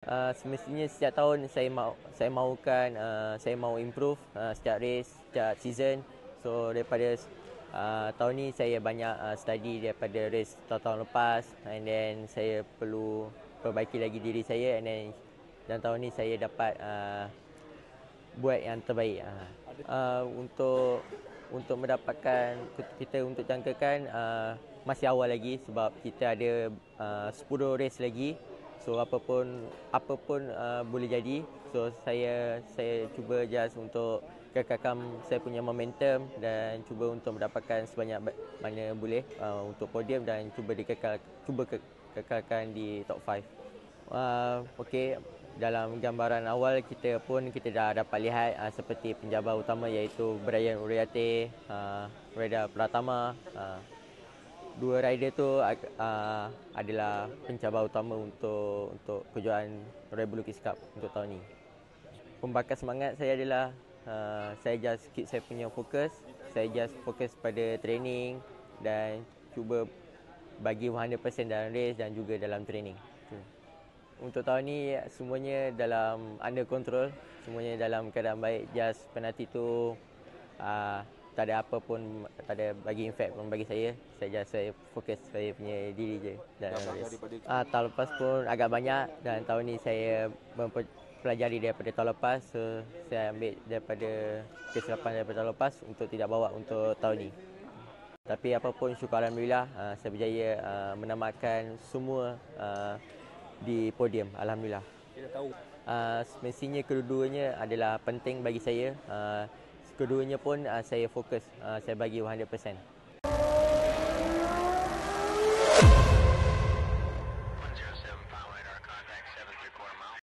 Semestinya setiap tahun saya mahukan saya mahu improve setiap race, setiap season. So daripada tahun ni saya banyak study daripada race tahun-tahun lepas, and then saya perlu perbaiki lagi diri saya, and then dan tahun ni saya dapat buat yang terbaik. Untuk mendapatkan kita untuk jangkakan masih awal lagi sebab kita ada 10 race lagi. So apapun boleh jadi. So saya cuba just untuk kekalkan saya punya momentum dan cuba untuk mendapatkan sebanyak mana boleh untuk podium dan cuba kekalkan di top 5. Okey, dalam gambaran awal kita dah dapat lihat seperti penjabar utama iaitu Brian Uriarte, Reda Pratama. Dua rider tu adalah pencabar utama untuk kejuaraan Royal Buluki's Cup untuk tahun ni. Pembakar semangat saya adalah saya just keep saya punya fokus. Saya just fokus pada training dan cuba bagi 100% dalam race dan juga dalam training. Untuk tahun ni semuanya dalam under control, semuanya dalam keadaan baik. Just penalti tu tak ada apa pun, tak ada bagi impact pun bagi saya. Saya fokus saya punya diri je dalam race. Tahun lepas pun agak banyak dan tahun ni saya mempelajari daripada tahun lepas. So saya ambil daripada kesilapan daripada tahun lepas untuk tidak bawa untuk tahun ni. Tapi apapun syukur Alhamdulillah saya berjaya menamatkan semua di podium, Alhamdulillah. Kita tahu Semestinya kedua-duanya adalah penting bagi saya. Keduanya pun saya fokus, saya bagi 100%.